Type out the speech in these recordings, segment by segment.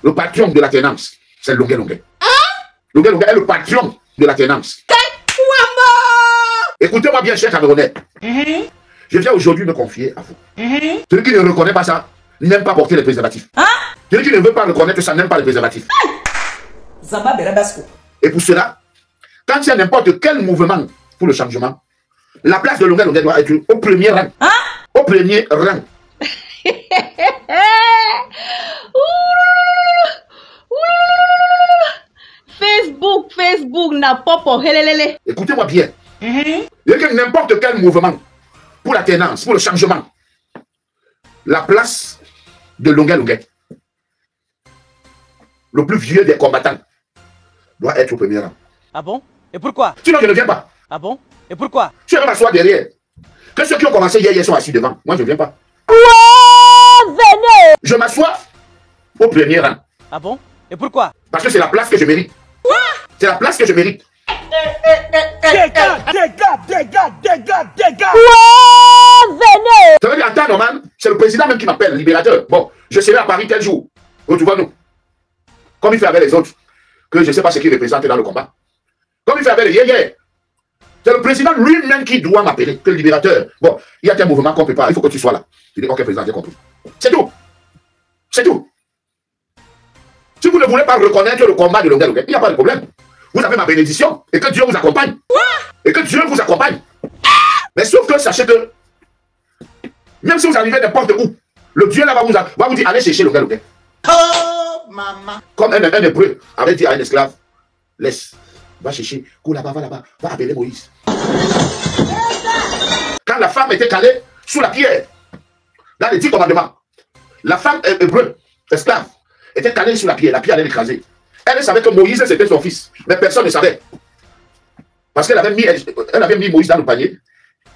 Le patron de la tenance, c'est Longuet Longuet. Longuet Longuet est le patron de la tenance. Écoutez-moi bien, cher Camerounais. Je viens aujourd'hui me confier à vous. Celui qui ne reconnaît pas ça, n'aime pas porter les préservatifs. Celui qui ne veut pas reconnaître ça, n'aime pas les préservatifs. Et pour cela, quand il y a n'importe quel mouvement pour le changement, la place de Longuet Longuet doit être au premier rang. Au premier rang. Facebook n'a pas pour helelele. Écoutez-moi bien. Il y a n'importe quel mouvement pour la tenance, pour le changement, la place de Longuet Longuet, le plus vieux des combattants, doit être au premier rang. Ah bon? Et pourquoi? Sinon, je ne viens pas. Ah bon? Et pourquoi? Je vais m'asseoir derrière. Que ceux qui ont commencé hier sont assis devant. Moi, je ne viens pas. Venez. Je m'assois au premier rang. Ah bon? Et pourquoi? Parce que c'est la place que je mérite. C'est la place que je mérite. Dégage. Venez. Ça veut dire, attends, Norman, c'est le président même qui m'appelle, libérateur. Bon, je serai à Paris tel jour. Retrouvons-nous. Comme il fait avec les autres, que je ne sais pas ce qu'il représente dans le combat. Comme il fait avec les yéyés. C'est le président lui-même qui doit m'appeler, que le libérateur. Bon, il y a tel mouvement qu'on prépare, il faut que tu sois là. Je dis, ok, président, j'ai compris. C'est tout. C'est tout. Si vous ne voulez pas reconnaître le combat de Longuet Longuet, il n'y a pas de problème. Vous avez ma bénédiction et que Dieu vous accompagne. Et que Dieu vous accompagne. Mais sauf que sachez que, même si vous arrivez n'importe où, le Dieu là va vous dire, allez chercher Longuet Longuet. Oh, maman. Comme un hébreu avait dit à un esclave, laisse, va chercher, cours là-bas, va appeler Moïse. Quand la femme était calée sous la pierre, dans les 10 commandements, la femme hébreu, esclave, était calée sous la pierre allait l'écraser. Elle savait que Moïse c'était son fils, mais personne ne savait. Parce qu'elle avait mis Moïse dans le panier,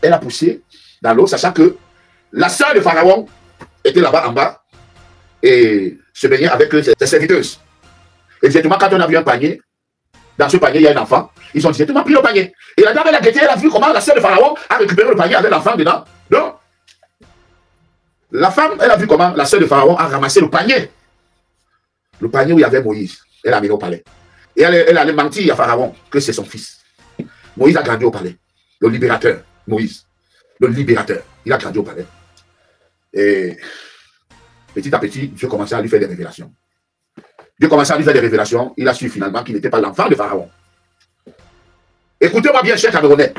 elle a poussé dans l'eau, sachant que la sœur de Pharaon était là-bas en bas et se baignait avec ses serviteuses. Et directement, quand on a vu un panier, dans ce panier, il y a un enfant, ils ont directement pris le panier. Et la dame, elle a guetté, elle a vu comment la sœur de Pharaon a récupéré le panier avec l'enfant dedans. Donc, la femme, elle a vu comment la sœur de Pharaon a ramassé le panier. Le panier où il y avait Moïse. Elle a amené au palais. Et elle allait mentir à Pharaon que c'est son fils. Moïse a grandi au palais. Le libérateur, Moïse. Le libérateur. Il a grandi au palais. Et petit à petit, Dieu commençait à lui faire des révélations. Dieu commençait à lui faire des révélations. Il a su finalement qu'il n'était pas l'enfant de Pharaon. Écoutez-moi bien, cher Camerounais.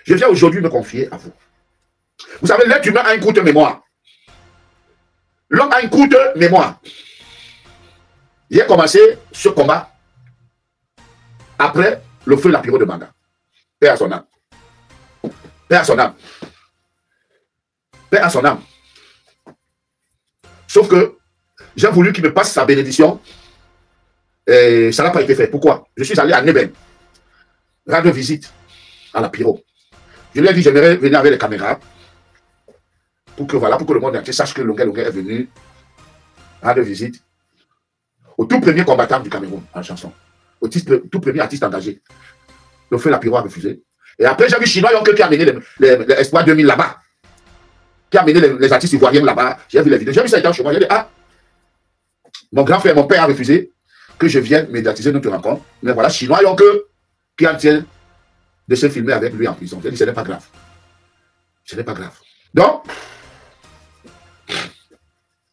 Je viens aujourd'hui me confier à vous. Vous savez, l'être humain a une courte mémoire. L'homme a une courte mémoire. J'ai commencé ce combat après le feu Lapiro de Manga. Paix à son âme. Paix à son âme. Paix à son âme. Sauf que j'ai voulu qu'il me passe sa bénédiction et ça n'a pas été fait. Pourquoi? Je suis allé à Neben rendre visite à Lapiro. Je lui ai dit j'aimerais venir avec les caméras pour que le monde entier sache que Longuet Longuet est venu rendre visite au tout premier combattant du Cameroun en chanson, au tout premier artiste engagé. Le feu Lapiro a refusé. Et après, j'ai vu Chinois Yonke qui a amené les Espoir 2000 là-bas, qui a amené les artistes ivoiriens là-bas. J'ai vu les vidéos, j'ai vu ça étant chez moi. J'ai dit, ah, mon grand frère, mon père a refusé que je vienne médiatiser notre rencontre. Mais voilà, Chinois Yonke qui en tient de se filmer avec lui en prison. J'ai dit, ce n'est pas grave. Ce n'est pas grave. Donc,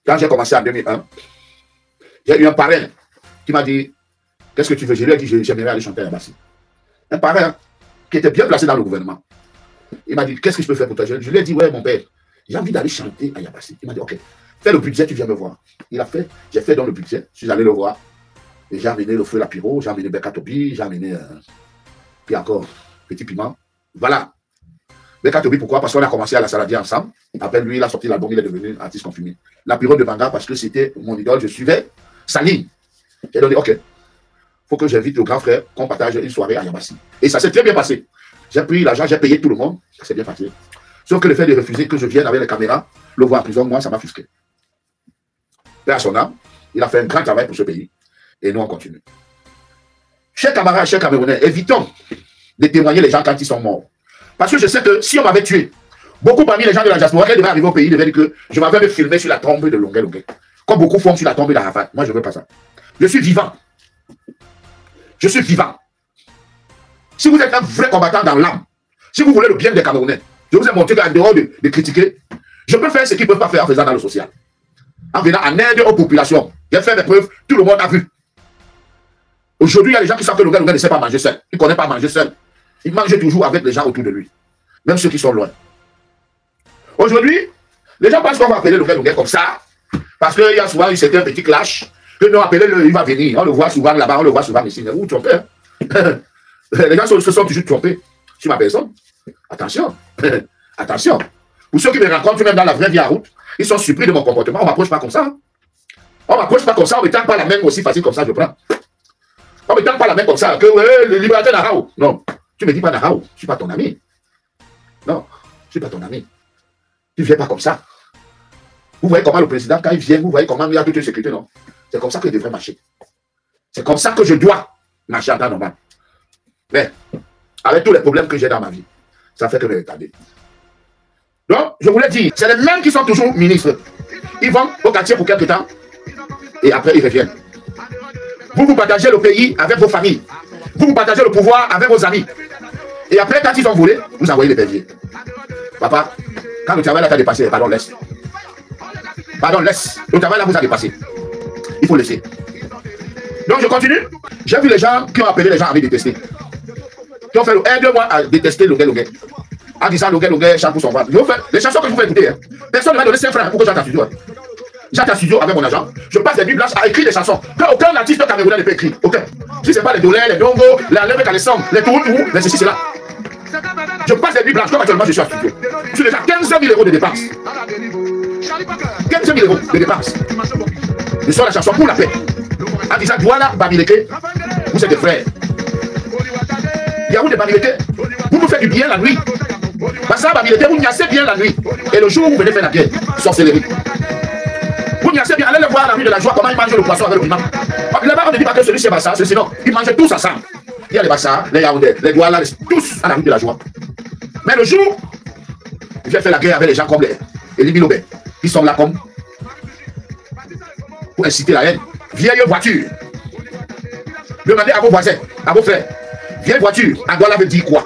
quand j'ai commencé en 2001, j'ai eu un parrain qui m'a dit, qu'est-ce que tu veux? Je lui ai dit, j'aimerais aller chanter à Yabassi. Un parrain qui était bien placé dans le gouvernement. Il m'a dit, qu'est-ce que je peux faire pour toi? Je lui ai dit, ouais, mon père, j'ai envie d'aller chanter à Yabassi. Il m'a dit, ok, fais le budget, tu viens me voir. Il a fait, j'ai fait dans le budget, je suis allé le voir. Et j'ai amené le feu Lapiro, j'ai amené Bekatobi, j'ai amené, puis encore, Petit Piment. Voilà. Bekatobi, pourquoi? Parce qu'on a commencé à la Saladier ensemble. Après lui, il a sorti l'album, il est devenu artiste confirmé. Lapiro de Manga, parce que c'était mon idole, je suivais sa ligne. J'ai dit, ok, il faut que j'invite le grand frère qu'on partage une soirée à Yabassi. Et ça s'est très bien passé. J'ai pris l'argent, j'ai payé tout le monde, ça s'est bien passé. Sauf que le fait de refuser que je vienne avec les caméras, le voir en prison, moi, ça m'a offusqué. Père à son âme, il a fait un grand travail pour ce pays. Et nous, on continue. Chers camarades, chers Camerounais, évitons de témoigner les gens quand ils sont morts. Parce que je sais que si on m'avait tué, beaucoup parmi les gens de la diaspora qui devaient arriver au pays devaient dire que je m'avais me filmer sur la tombe de Longuet Longuet. Comme beaucoup font sur la tombe d'Arafat. Moi, je ne veux pas ça. Je suis vivant. Je suis vivant. Si vous êtes un vrai combattant dans l'âme, si vous voulez le bien des Camerounais, je vous ai montré qu'en dehors de critiquer, je peux faire ce qu'ils ne peuvent pas faire en faisant dans le social. En venant en aide aux populations. J'ai fait mes preuves, tout le monde a vu. Aujourd'hui, il y a des gens qui savent que le gars ne sait pas manger seul. Il ne connaît pas manger seul. Il mange toujours avec les gens autour de lui. Même ceux qui sont loin. Aujourd'hui, les gens pensent qu'on va appeler le gars comme ça. Parce qu'il y a souvent eu certains petits clash. Que nous appelez-le, il va venir. On le voit souvent là-bas, on le voit souvent ici. Mais vous trompez. Hein? Les gens se sont toujours trompés sur ma personne. Attention. Attention. Pour ceux qui me rencontrent même dans la vraie vie en route, ils sont surpris de mon comportement. On ne m'approche pas comme ça. Hein? On ne m'approche pas comme ça. On ne me tend pas la main aussi facile comme ça, je prends. On ne me tend pas la main comme ça. Que le libérateur Narao. Non. Tu ne me dis pas Narao. Je ne suis pas ton ami. Non. Je ne suis pas ton ami. Tu ne viens pas comme ça. Vous voyez comment le président, quand il vient, vous voyez comment il y a toute une sécurité, non? C'est comme ça qu'il devrait marcher. C'est comme ça que je dois marcher en temps normal. Mais, avec tous les problèmes que j'ai dans ma vie, ça fait que me retarder. Donc, je voulais dire, c'est les mêmes qui sont toujours ministres. Ils vont au quartier pour quelque temps, et après ils reviennent. Vous partagez le pays avec vos familles. Vous partagez le pouvoir avec vos amis. Et après, quand ils ont volé, vous envoyez les béliers. Papa, quand le travail là t'a dépassé, pardon, laisse. Pardon, laisse. Le travail là vous a dépassé. Il faut laisser. Donc je continue. J'ai vu les gens qui ont appelé les gens à me détester. Qui ont fait aide-moi à détester le gars. En disant le gars chante pour son ventre. Les chansons que je vous fais écouter, hein. Personne ne m'a donné 5 francs pour que j'aille en studio. J'aille en studio avec mon agent. Je passe des nuits blanches à écrire des chansons qu'aucun artiste camerounais ne peut écrire. Aucun. Si ce n'est pas les dolés, les dongos, la lèvre calessons, les tours, les ceci, cela. Je passe des nuits blanches comme actuellement je suis en studio. Je suis déjà 15 000 € de dépenses. 15 000 € de dépenses. Je sors la chanson pour la paix. En disant, voilà, Bamileke, vous êtes des frères. Il y a où des Bamileke? Vous nous faites du bien la nuit. Parce que Bamileke, vous niassez bien la nuit. Et le jour où vous venez faire la guerre, sorcellerie. Vous niassez bien, allez le voir à la rue de la joie, comment ils mangent le poisson avec le piment. Là-bas, on ne dit pas que celui c'est Bassa, sinon, ils mangent tous ensemble. Il y a les Bassa, les Yaoundé, les Douala, tous à la rue de la joie. Mais le jour, il vient faire la guerre avec les gens comme les Libilobé, qui sont là comme pour inciter la haine. Vieille voiture. Demandez à vos voisins, à vos frères. Vieille voiture, en Douala veut dire quoi?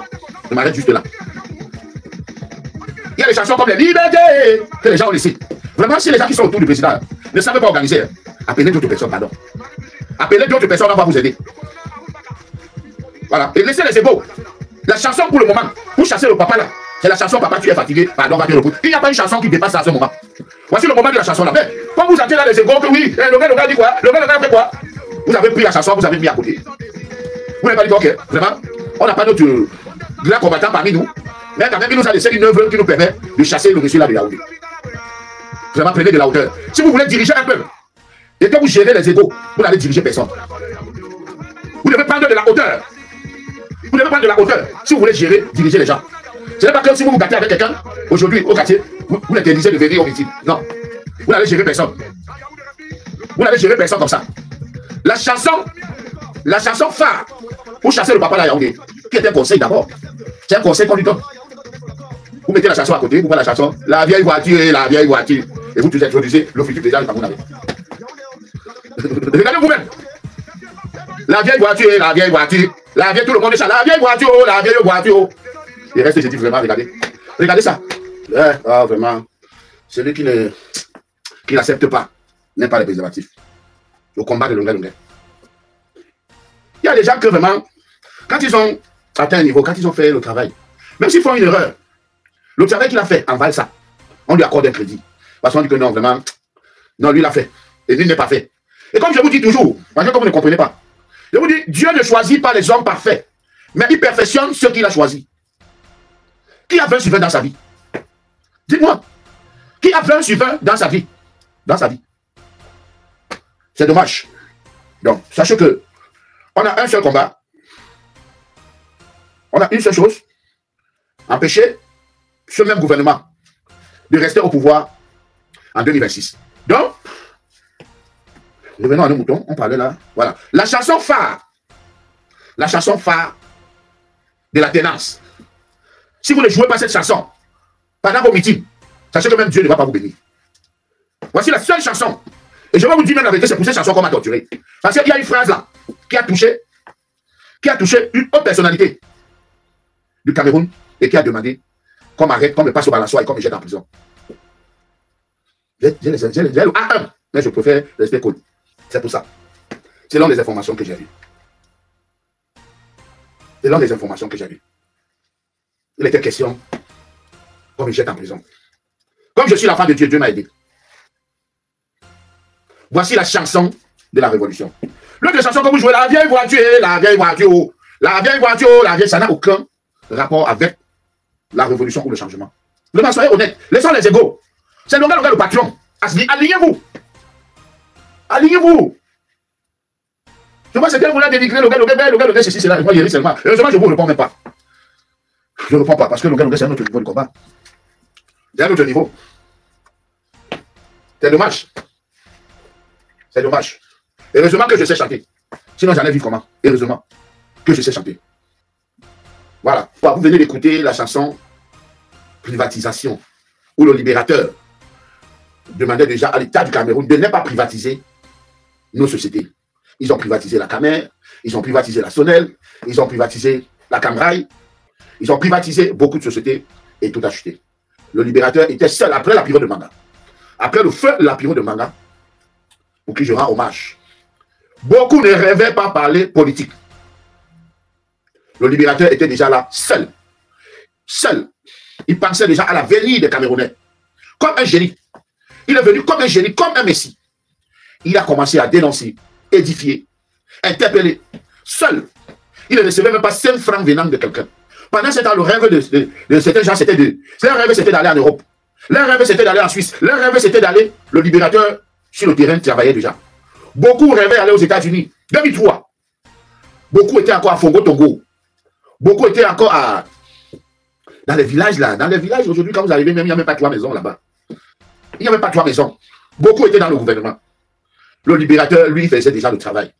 Je m'arrête juste là. Il y a des chansons comme les libertés que les gens ont laissées. Vraiment, si les gens qui sont autour du président ne savent pas organiser, appelez d'autres personnes, pardon. Appelez d'autres personnes, on va vous aider. Voilà. Et laissez les égaux. La chanson pour le moment, pour chasser le papa là, c'est la chanson papa, tu es fatigué, pardon, va te reposer. Il n'y a pas une chanson qui dépasse à ce moment. Voici le moment de la chanson là. Mais quand vous entrez dans les égaux, que oui, le gars dit quoi? Le gars fait quoi? Vous avez pris la chanson, vous avez mis à côté. Vous n'avez pas dit, ok, vraiment, on n'a pas d'autres grands combattants parmi nous. Mais quand même, il nous a laissé une œuvre qui nous permet de chasser le monsieur là de Yaoundé. Vraiment, prenez de la hauteur. Si vous voulez diriger un peuple, et que vous gérez les égaux, vous n'allez diriger personne. Vous devez prendre de la hauteur. Vous devez prendre de la hauteur si vous voulez gérer, diriger les gens. Ce n'est pas que si vous vous battez avec quelqu'un, aujourd'hui, au quartier, vous l'interdisez de venir au meeting. Non. Vous n'allez gérer personne. Vous n'allez gérer personne comme ça. La chanson phare pour chasser le papa là Yaoundé, qui est un conseil d'abord. C'est un conseil qu'on lui donne. Vous mettez la chanson à côté, vous prenez la chanson, la vieille voiture et la vieille voiture. Et vous tous introduisez le futur président du Cameroun. Regardez vous-même. La vieille voiture et la vieille voiture. La vieille, tout le monde chante. La vieille voiture, la vieille voiture. Et reste, j'ai dit vraiment, regardez. Regardez ça. Ah, vraiment. Celui qui n'accepte pas n'est pas les préservatifs. Le combat de longueur. Il y a des gens que vraiment, quand ils ont atteint un niveau, quand ils ont fait le travail, même s'ils font une erreur, le travail qu'il a fait en valse ça, on lui accorde un crédit. Parce qu'on dit que non, vraiment, non, lui il l'a fait. Et lui n'est pas fait. Et comme je vous dis toujours, parce que comme vous ne comprenez pas, je vous dis, Dieu ne choisit pas les hommes parfaits, mais il perfectionne ceux qu'il a choisis. Qui a 20 sur 20 dans sa vie? Dites-moi. Qui a 20 sur 20 dans sa vie? Dans sa vie. C'est dommage. Donc, sachez que on a un seul combat. On a une seule chose. Empêcher ce même gouvernement de rester au pouvoir en 2026. Donc, revenons à nos moutons. On parlait là. Voilà. La chanson phare. La chanson phare de la ténance. Si vous ne jouez pas cette chanson pendant vos meetings, sachez que même Dieu ne va pas vous bénir. Voici la seule chanson Et je vais vous dire même la vérité, c'est pour cette chanson qu'on m'a torturé. Parce qu'il y a une phrase là qui a touché une autre personnalité du Cameroun et qui a demandé qu'on m'arrête, qu'on me passe au balançoire et qu'on me jette en prison. J'ai le A1, mais je préfère rester cool. C'est pour ça. Selon les informations que j'ai vues. Selon les informations que j'ai vues. Il était question qu'on me jette en prison. Comme je suis l'enfant de Dieu, Dieu m'a aidé. Voici la chanson de la révolution. L'autre chanson que vous jouez, la vieille voiture, la vieille voiture, la vieille voiture, la vieille, ça n'a aucun rapport avec la révolution ou le changement. Vraiment, soyez honnête. Laissons les égaux. C'est le patron. Alignez-vous. Alignez-vous. Je vois, c'est qu'elle voulait dénigrer le gars, ceci, c'est là. Moi, j'ai ri seulement. Heureusement, je ne vous réponds même pas. Je ne réponds pas parce que le gars, c'est un autre niveau du combat. C'est un autre niveau. C'est dommage. C'est dommage. Heureusement que je sais chanter. Sinon, j'en ai vu comment. Heureusement que je sais chanter. Voilà. Vous venez d'écouter la chanson Privatisation, où le libérateur demandait déjà à l'État du Cameroun de ne pas privatiser nos sociétés. Ils ont privatisé la Camer, ils ont privatisé la Sonel, ils ont privatisé la Camrail, ils ont privatisé beaucoup de sociétés et tout acheté. Le libérateur était seul après la période de Manga. Après le feu de la période de Manga, pour qui je rends hommage. Beaucoup ne rêvaient pas parler politique. Le libérateur était déjà là, seul. Seul. Il pensait déjà à l'avenir des Camerounais. Comme un génie. Il est venu comme un génie, comme un messie. Il a commencé à dénoncer, édifier, interpeller. Seul. Il ne recevait même pas 5 francs venant de quelqu'un. Pendant ce temps, le rêve de certains gens, c'était leur rêve, c'était d'aller en Europe. Leur rêve, c'était d'aller en Suisse. Leur rêve, c'était d'aller. Le libérateur, sur le terrain, travaillait déjà. Beaucoup rêvaient d'aller aux États-Unis. 2003. Beaucoup étaient encore à Fongo-Tongo. Beaucoup étaient encore dans les villages là. Dans les villages, aujourd'hui, quand vous arrivez, même, il n'y a même pas 3 maisons là-bas. Il n'y a même pas 3 maisons. Beaucoup étaient dans le gouvernement. Le libérateur, lui, faisait déjà le travail.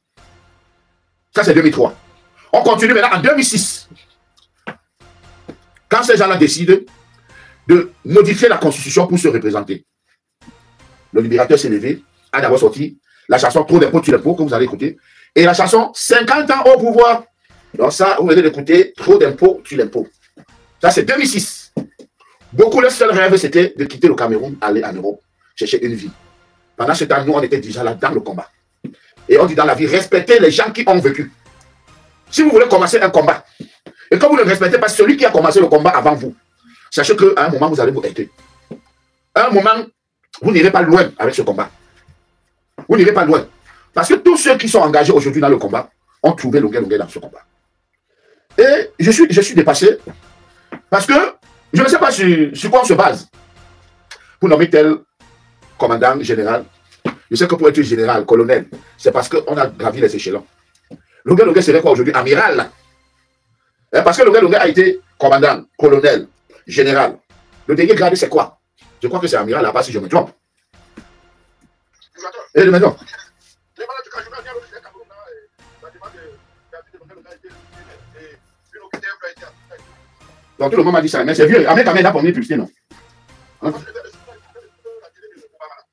Ça, c'est 2003. On continue maintenant en 2006. Quand ces gens-là décident de modifier la constitution pour se représenter, le libérateur s'est levé, a d'abord sorti la chanson Trop d'impôts, tu l'impôt, que vous allez écouter, et la chanson 50 ans au pouvoir. Donc ça, vous venez d'écouter Trop d'impôts, tu l'impôt. Ça, c'est 2006. Beaucoup, leur seul rêve, c'était de quitter le Cameroun, aller en Europe, chercher une vie. Pendant ce temps, nous, on était déjà là dans le combat. Et on dit dans la vie, respectez les gens qui ont vécu. Si vous voulez commencer un combat, et quand vous ne respectez pas celui qui a commencé le combat avant vous, sachez qu'à un moment, vous allez vous aider. À un moment, vous n'irez pas loin avec ce combat. Vous n'irez pas loin. Parce que tous ceux qui sont engagés aujourd'hui dans le combat ont trouvé longueur dans ce combat. Et je suis dépassé parce que je ne sais pas sur quoi on se base pour nommer tel commandant général. Je sais que pour être général, colonel, c'est parce qu'on a gravi les échelons. Longueur serait quoi aujourd'hui? Amiral. Parce que longueur a été commandant, colonel, général. Le dernier grade, c'est quoi? Je crois que c'est amiral là-bas si je me trompe. Et le maison. Donc tout le monde m'a dit ça, mais c'est vieux. Avec quand même là pour me publicité, non? Hein?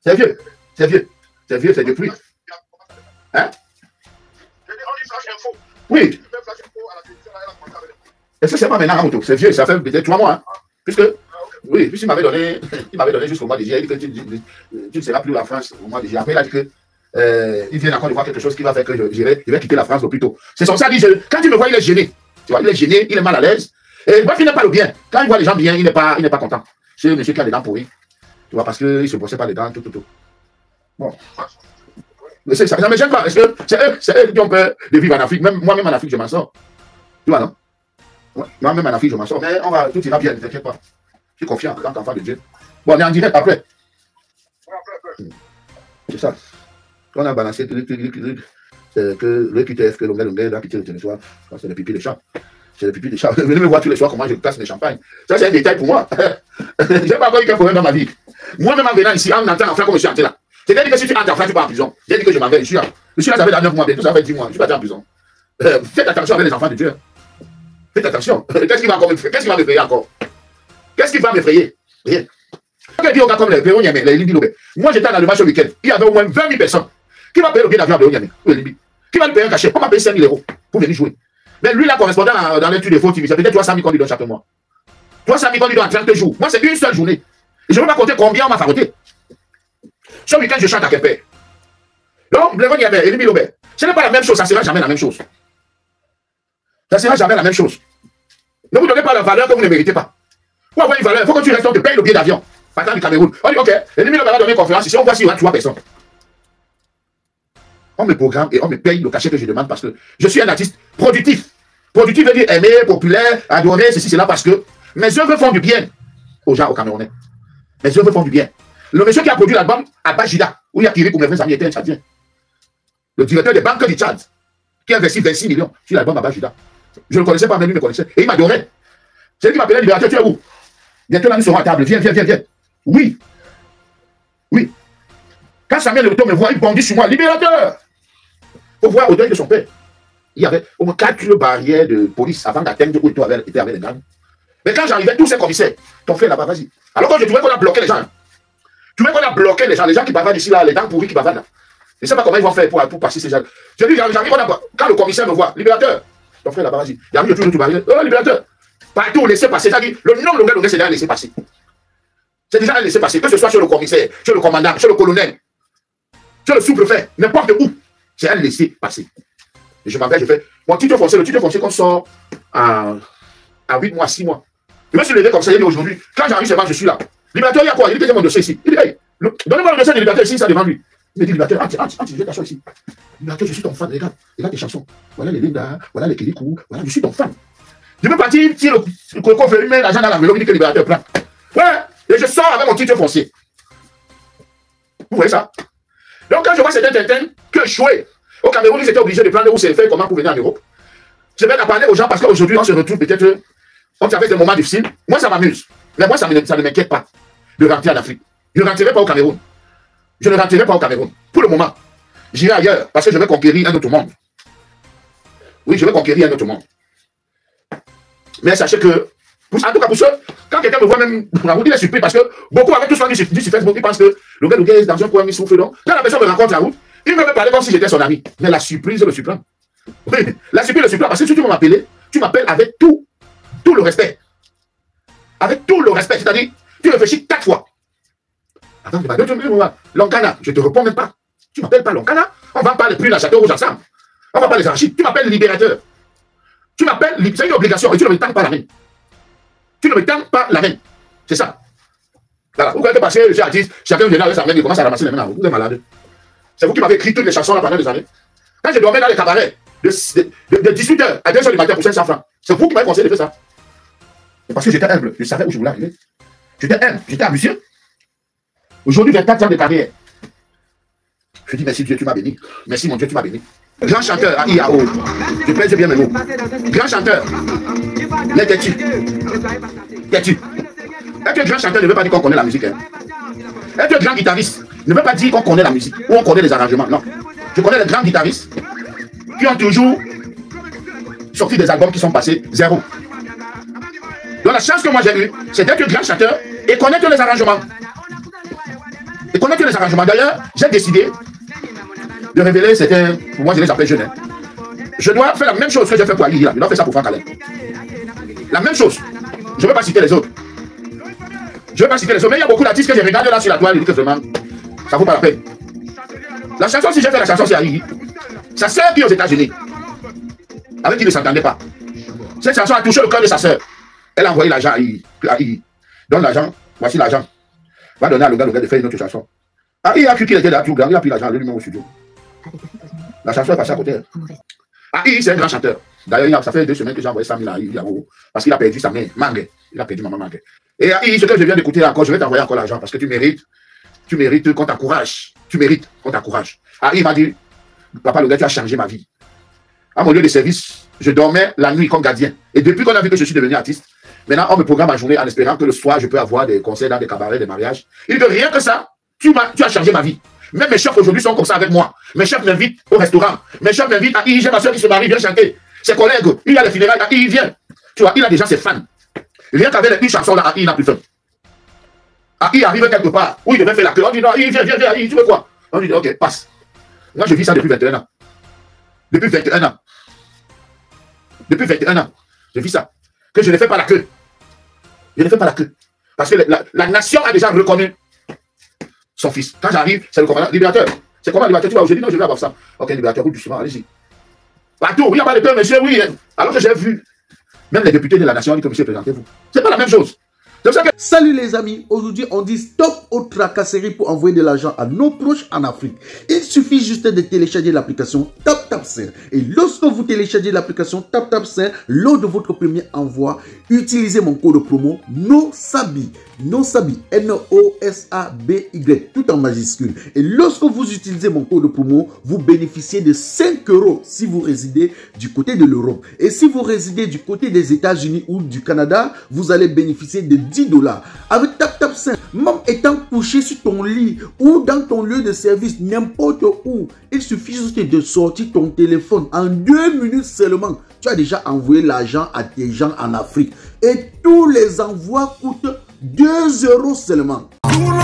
C'est vieux. C'est vieux. C'est vieux, c'est depuis. Hein? Oui. Est-ce que c'est pas maintenant, c'est vieux, ça fait peut-être 3 mois. Hein? Puisque, oui, puisqu'il m'avait donné, jusqu'au mois de juillet, il dit que tu ne seras plus en France au mois de juillet. Après, il a dit que il vient encore de voir quelque chose qui va faire que je vais quitter la France au plus tôt. C'est son ça, dit, quand il me voit, il est gêné. Tu vois, il est gêné, il est mal à l'aise. Et bref, il n'est pas le bien. Quand il voit les gens bien, il n'est pas content. C'est le monsieur qui a les dents pourries. Tu vois, parce qu'il ne se brossait pas les dents, tout. Bon. Mais ça ne me gêne pas. Parce que c'est eux qui ont peur de vivre en Afrique. Même moi-même en Afrique, je m'en sors. Tu vois, non? Ouais. Moi-même en Afrique, je m'en sors. Mais tout ira bien, ne t'inquiète pas. Je suis confiant en tant qu'enfant de Dieu. Bon, on est en direct après. C'est ça. Quand on a balancé, c'est que le QTF, que l'onglet doit quitter le territoire. C'est le pipi des chats. C'est le pipi des chats. Venez me voir tous les soirs comment je casse mes champagnes. Ça, c'est un détail pour moi. Je n'ai pas encore eu qu'un problème dans ma vie. Moi-même en venant ici, en entrant en France comme je suis entré là. C'est-à-dire que si tu entres en France, tu pars en prison. J'ai dit que je m'en vais. Je suis là, ça fait dans 9 mois, bientôt ça fait 10 mois. Je suis parti en prison. Faites attention avec les enfants de Dieu. Faites attention. Qu'est-ce qui va m'effrayer encore? Qu'est-ce qui va m'effrayer? Rien. Quand il dit aux gars comme les Péro Niamey, les Limbi Lobé, moi j'étais dans le match ce week-end, il y avait au moins 20 000 personnes. Qui va payer le billet d'avion à Péro Niamey? Qui va lui payer un cachet? On m'a payé 5 000 € pour venir jouer. Mais lui, là, correspondant dans l'étude des faux TV, c'est peut-être 300 000 qu'on lui donne chaque mois. 300 000 qu'on lui donne en 30 jours. Moi, c'est une seule journée. Et je ne vais pas compter combien on m'a faroté. Ce week-end, je chante à Québec. Donc, Péro Niamey et Limbi Lobé, ce n'est pas la même chose, ça ne sera jamais la même chose. Ça ne sera jamais la même chose. Ne vous donnez pas la valeur que vous ne méritez pas. Pour avoir une valeur, il faut que tu restes, on te paye le billet d'avion. Partant du Cameroun. On dit, ok, Limbi Lobé va donner une conférence ici, on voit s'il y aura 3 personnes. On me programme et on me paye le cachet que je demande parce que je suis un artiste productif. Productif veut dire aimer, populaire, adorer, ceci, cela, parce que mes œuvres font du bien aux gens au Camerounais. Mes œuvres font du bien. Le monsieur qui a produit l'album à Bajida, où il y a Kiri pour mes vrais amis, était un Tchadien. Le directeur des banques du Tchad, qui a investi 26 millions sur l'album à Bajida. Je ne le connaissais pas, mais lui me connaissait. Et il m'adorait. C'est lui qui m'appelait Libérateur, tu es où? Bientôt là, nous serons à table. Viens, viens, viens, viens. Oui. Oui. Quand Samuel Le me voit, il bondit sur moi. Libérateur! Pour voir au deuil de son père. Il y avait au moins 4 barrières de police avant d'atteindre où il était avec les gangs. Mais quand j'arrivais, tous ces commissaires, t'ont fait là-bas, vas-y. Alors que je trouvais qu'on a bloqué les gens. Tu vois qu'on a bloqué les gens qui bavardent ici, là, les dents pourries qui bavardent là. Je ne sais pas comment ils vont faire pour passer ces gens. Je dis, j'arrive, quand le commissaire me voit, libérateur, ton frère là-bas, vas-y. J'arrive toujours tout barrière. Oh, libérateur. Partout, laissez passer. C'est-à-dire, le nom de l'onglet, c'est déjà un laisser passer. C'est déjà un laisser passer. Que ce soit sur le commissaire, sur le commandant, sur le colonel, sur le sous-préfet, n'importe où. C'est un laisser passer. Et je m'appelle, je fais mon titre foncier qu'on sort à 8 mois, 6 mois. Je me suis levé comme ça, il dit aujourd'hui, quand j'arrive, je suis là. Libérateur, il y a quoi? Il dit que j'ai mon dossier ici. Il dit, hey, donnez-moi le dossier de libérateur ici, ça devant lui. Il me dit, libérateur, je vais t'asseoir ici. Libérateur, je suis ton fan, regarde tes chansons. Voilà les Linda, voilà les Kirikou, voilà, je suis ton fan. Je veux partir, tirer le coco, il met l'argent dans la vélo, il dit que libérateur prend. Ouais, et je sors avec mon titre foncier. Vous voyez ça? Donc quand je vois certains Tintin que jouer au Cameroun, ils étaient obligés de prendre où c'est fait, comment pour venir en Europe. Je vais en parler aux gens parce qu'aujourd'hui, on se retrouve peut-être, on traverse des moments difficiles. Moi, ça m'amuse. Mais moi, ça ne m'inquiète pas de rentrer en Afrique. Je ne rentrerai pas au Cameroun. Je ne rentrerai pas au Cameroun. Pour le moment, j'irai ailleurs parce que je vais conquérir un autre monde. Oui, je vais conquérir un autre monde. Mais sachez que, en tout cas pour ceux, quand quelqu'un me voit même, il est surpris parce que beaucoup avec tout ce qu'on dit sur Facebook, ils pensent que le gars est dans un coin, il souffre. Donc, quand la personne me rencontre en route, il veut me parler comme si j'étais son ami. Mais la surprise le surprend. Oui, la surprise le surprend parce que si tu veux m'appeler, tu m'appelles avec tout le respect. Avec tout le respect. C'est-à-dire, tu réfléchis 4 fois. Avant de m'appeler, Lonkana, je ne te réponds même pas. Tu ne m'appelles pas Lonkana. On va parler plus la Château Rouge ensemble. On va pas les anarchistes. Tu m'appelles libérateur. Tu m'appelles, c'est une obligation et tu ne me tends pas la main. Tu ne me tends pas la main. C'est ça. Voilà. Vous croyez que parce que je suis artiste, chacun vient avec sa main, il commence à ramasser les mains. Vous êtes malade. C'est vous qui m'avez écrit toutes les chansons là pendant des années. Quand je dormais dans les cabarets, de 18h à 2h du matin pour 500 francs, c'est vous qui m'avez conseillé de faire ça. Parce que j'étais humble, je savais où je voulais arriver. J'étais humble, j'étais ambitieux. Aujourd'hui, 24 ans de carrière. Je dis merci Dieu, tu m'as béni. Merci mon Dieu, tu m'as béni. Grand chanteur à IAO. Je pèse bien mes mots. Grand chanteur. Mais t'es-tu? T'es-tu? Être grand chanteur ne veut pas dire qu'on connaît la musique. Hein. Être grand guitariste ne veut pas dire qu'on connaît la musique ou on connaît les arrangements. Non. Je connais les grands guitaristes qui ont toujours sorti des albums qui sont passés 0. Donc la chance que moi j'ai eue, c'est d'être grand chanteur et connaître les arrangements. Et connaître les arrangements. D'ailleurs, j'ai décidé de révéler certains, pour moi je les appelle jeunes. Hein. Je dois faire la même chose que j'ai fait pour Ali. Je dois faire ça pour Franck Alain. La même chose. Je ne veux pas citer les autres. Je ne veux pas citer les autres. Mais il y a beaucoup d'artistes que je regarde là sur la toile et dis que vraiment, ça ne vaut pas la peine. La chanson, si j'ai fait la chanson, c'est Ali. Sa sœur qui est aux États-Unis, avec qui il ne s'entendait pas. Cette chanson a touché le cœur de sa sœur. Elle a envoyé l'argent à I. Donne l'argent, voici l'argent. Va donner à le gars de faire une autre chanson. Il a cru qu'il était là, tout grand, il a pris l'argent, lui-même au studio. La chanson est passée à côté. C'est un grand chanteur. D'ailleurs, ça fait 2 semaines que j'ai envoyé 100 000 à I, parce qu'il a perdu sa mère, Mangue. Il a perdu maman Mangue. Et ce que je viens d'écouter encore, je vais t'envoyer encore l'argent, parce que tu mérites qu'on t'encourage. Tu mérites qu'on t'encourage. Il m'a dit, papa, le gars, tu as changé ma vie. À mon lieu de service, je dormais la nuit comme gardien. Et depuis qu'on a vu que je suis devenu artiste, maintenant, on me programme ma journée en espérant que le soir, je peux avoir des concerts dans des cabarets, des mariages. Il dit que rien que ça, tu as changé ma vie. Même mes chefs aujourd'hui sont comme ça avec moi. Mes chefs m'invitent au restaurant. Mes chefs m'invitent à j'ai ma soeur qui se marie, viens chanter. Ses collègues, il y a les funérailles, il vient. Tu vois, il a déjà ses fans. Rien qu'avec une chanson là, il n'a plus faim. Ah, il arrive quelque part où il devait faire la queue. On dit non, viens, tu veux quoi? On dit ok, passe. Moi, je vis ça depuis 21 ans. Depuis 21 ans. Depuis 21 ans. Je vis ça. Que je ne fais pas la queue. Je ne fais pas la queue. Parce que la nation a déjà reconnu son fils. Quand j'arrive, c'est le commandant libérateur. C'est comment libérateur? Tu vas aujourd'hui, non, je vais avoir ça. Ok, libérateur, roule doucement, allez-y. Partout, il n'y a pas de peur, monsieur, oui. Alors que j'ai vu, même les députés de la nation ont dit que monsieur, présentez-vous. C'est pas la même chose. Salut les amis, aujourd'hui on dit stop aux tracasseries pour envoyer de l'argent à nos proches en Afrique. Il suffit juste de télécharger l'application TapTapSend. Et lorsque vous téléchargez l'application TapTapSend, lors de votre premier envoi, utilisez mon code promo NOSABI. NOSABI, N-O-S-A-B-Y, tout en majuscule. Et lorsque vous utilisez mon code promo, vous bénéficiez de 5 € si vous résidez du côté de l'Europe. Et si vous résidez du côté des États-Unis ou du Canada, vous allez bénéficier de 10 $. Avec TapTapSend, même étant couché sur ton lit ou dans ton lieu de service, n'importe où, il suffit juste de sortir ton téléphone. En 2 minutes seulement, tu as déjà envoyé l'argent à tes gens en Afrique. Et tous les envois coûtent 2 € seulement. Tout le monde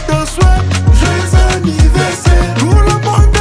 te souhaite joyeux anniversaire. Tout le monde